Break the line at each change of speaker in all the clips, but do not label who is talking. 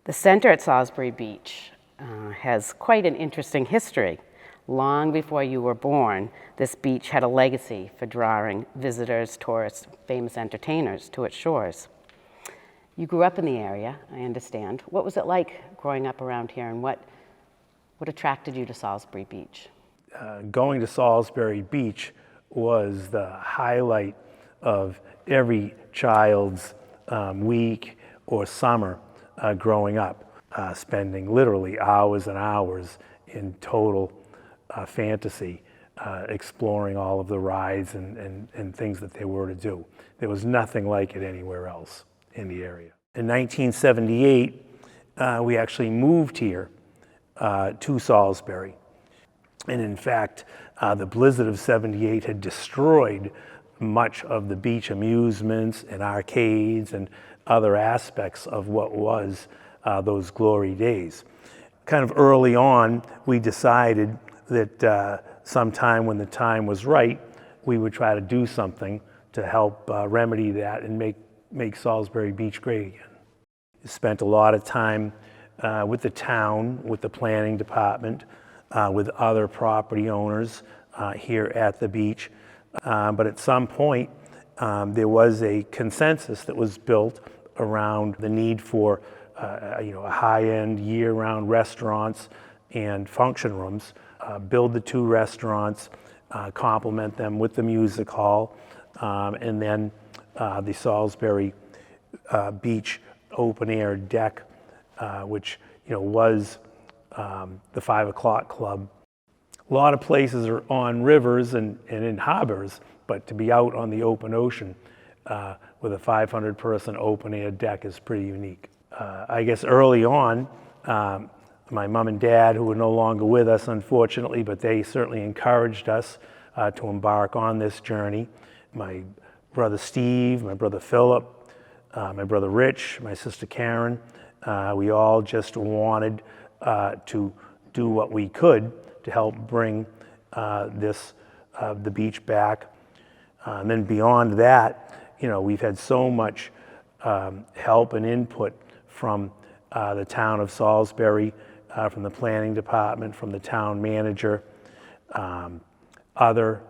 The center at Salisbury Beach has quite an interesting history. Long before you were born, this beach had a legacy for drawing visitors, tourists, famous entertainers to its shores. You grew up in the area, I understand. What was it like growing up around here, and what attracted you to Salisbury Beach?
Going to Salisbury Beach was the highlight of every child's week or summer growing up, spending literally hours and hours in total fantasy, exploring all of the rides and things that there were to do. There was nothing like it anywhere else in the area. In 1978, we actually moved here to Salisbury. And in fact, the blizzard of '78 had destroyed much of the beach amusements and arcades and other aspects of what was those glory days. Kind of early on, we decided that sometime when the time was right, we would try to do something to help remedy that and make Salisbury Beach great again. We spent a lot of time with the town, with the planning department, with other property owners here at the beach. But at some point, there was a consensus that was built around the need for a high-end, year-round restaurants and function rooms. Build the two restaurants, complement them with the music hall, and then the Salisbury Beach open-air deck, which was the 5 o'clock club. A lot of places are on rivers and in harbors, but to be out on the open ocean with a 500-person open-air deck is pretty unique. I guess early on, my mom and dad, who were no longer with us, unfortunately, but they certainly encouraged us to embark on this journey. My brother Steve, my brother Philip, my brother Rich, my sister Karen, we all just wanted to do what we could to help bring the beach back. And then beyond that, we've had so much help and input from the town of Salisbury, from the planning department, from the town manager, other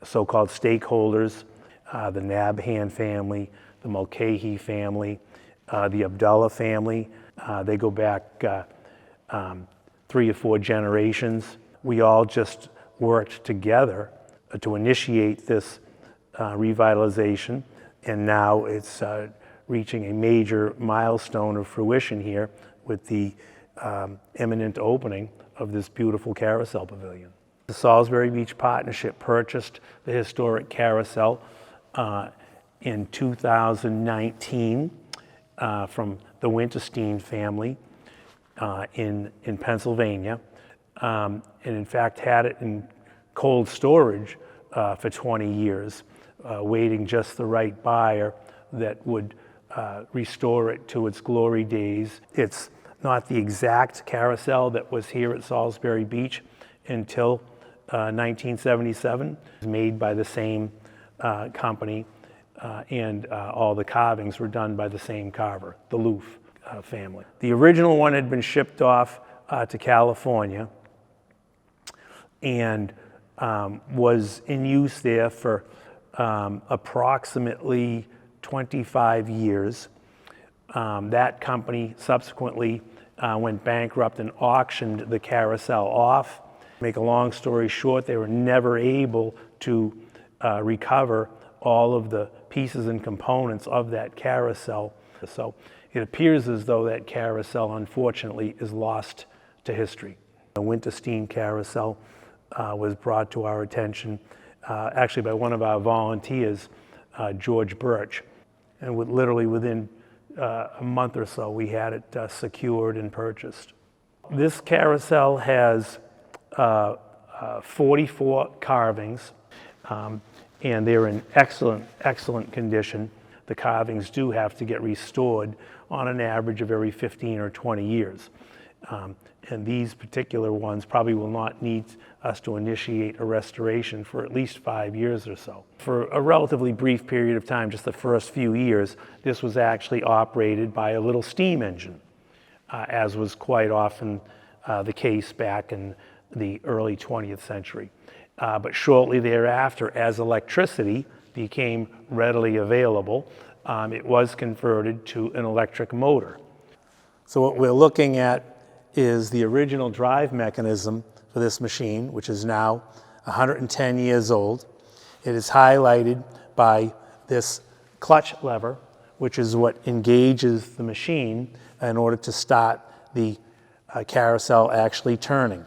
so-called stakeholders, the Nabhan family, the Mulcahy family, the Abdullah family. They go back 3 or 4 generations. We all just worked together to initiate this revitalization, and now it's reaching a major milestone of fruition here with the imminent opening of this beautiful Carousel Pavilion. The Salisbury Beach Partnership purchased the historic Carousel in 2019 from the Winterstein family in Pennsylvania, and in fact had it in cold storage for 20 years, waiting just the right buyer that would restore it to its glory days. It's not the exact Carousel that was here at Salisbury Beach until 1977. It was made by the same company, and all the carvings were done by the same carver, the Loof family. The original one had been shipped off to California and was in use there for approximately 25 years. That company subsequently went bankrupt and auctioned the Carousel off. Make a long story short, they were never able to recover all of the pieces and components of that Carousel. So it appears as though that Carousel, unfortunately, is lost to history. The Winterstein Carousel was brought to our attention actually by one of our volunteers, George Birch. And literally within a month or so, we had it secured and purchased. This Carousel has 44 carvings, and they're in excellent condition. The carvings do have to get restored on an average of every 15 or 20 years. And these particular ones probably will not need us to initiate a restoration for at least 5 years or so. For a relatively brief period of time, just the first few years, this was actually operated by a little steam engine, as was quite often the case back in the early 20th century. But shortly thereafter, as electricity became readily available, it was converted to an electric motor. So what we're looking at is the original drive mechanism for this machine, which is now 110 years old. It is highlighted by this clutch lever, which is what engages the machine in order to start the carousel actually turning.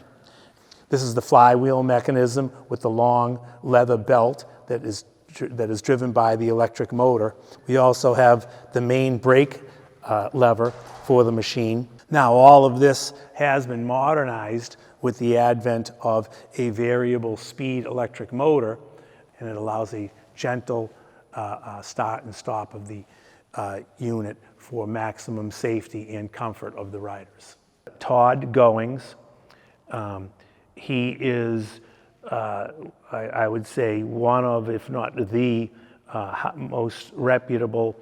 This is the flywheel mechanism with the long leather belt that is driven by the electric motor. We also have the main brake lever for the machine. Now, all of this has been modernized with the advent of a variable speed electric motor, and it allows a gentle start and stop of the unit for maximum safety and comfort of the riders. Todd Goings, he is, I would say, one of, if not the most reputable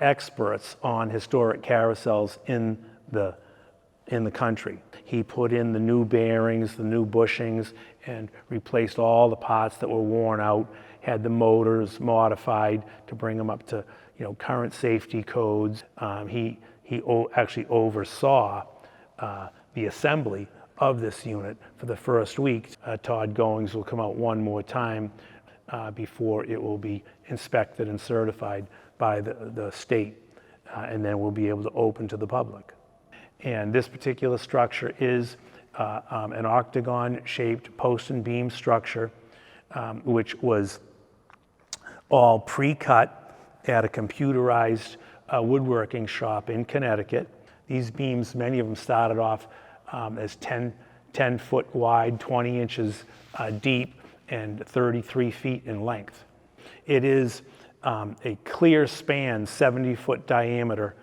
experts on historic carousels in the country. He put in the new bearings, the new bushings, and replaced all the parts that were worn out, had the motors modified to bring them up to current safety codes. He actually oversaw the assembly of this unit for the first week. Todd Goings will come out one more time before it will be inspected and certified by the state, and then we'll be able to open to the public. And this particular structure is an octagon-shaped post and beam structure, which was all pre-cut at a computerized woodworking shop in Connecticut. These beams, many of them started off as 10 foot wide, 20 inches deep, and 33 feet in length. It is a clear span, 70-foot diameter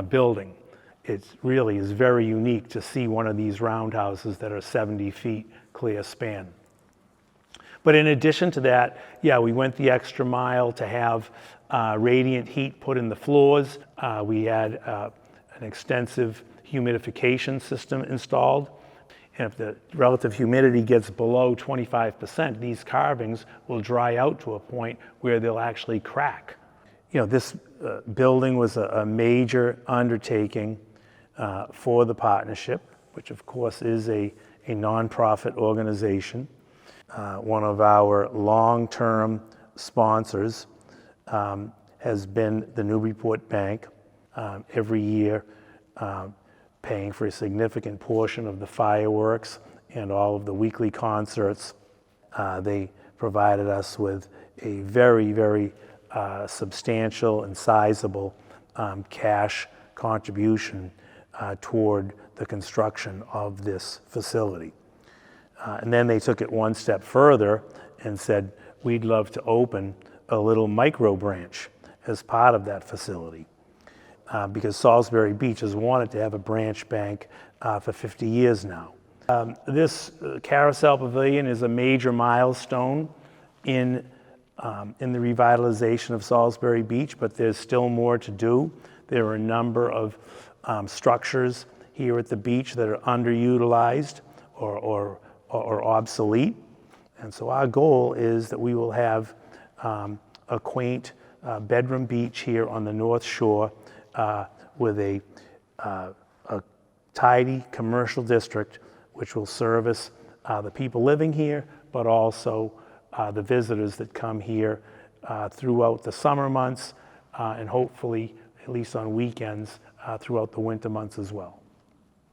building. It really is very unique to see one of these roundhouses that are 70 feet clear span. But in addition to that, we went the extra mile to have radiant heat put in the floors. We had an extensive humidification system installed. And if the relative humidity gets below 25%, these carvings will dry out to a point where they'll actually crack. This building was a major undertaking for the partnership, which of course is a nonprofit organization. One of our long-term sponsors has been the Newburyport Bank, every year paying for a significant portion of the fireworks and all of the weekly concerts. They provided us with a very, very substantial and sizable cash contribution toward the construction of this facility. And then they took it one step further and said, we'd love to open a little micro branch as part of that facility. Because Salisbury Beach has wanted to have a branch bank for 50 years now. This Carousel Pavilion is a major milestone in the revitalization of Salisbury Beach, but there's still more to do. There are a number of structures here at the beach that are underutilized or obsolete. And so our goal is that we will have a quaint bedroom beach here on the North Shore with a tidy commercial district which will service the people living here, but also the visitors that come here throughout the summer months and hopefully, at least on weekends, throughout the winter months as well.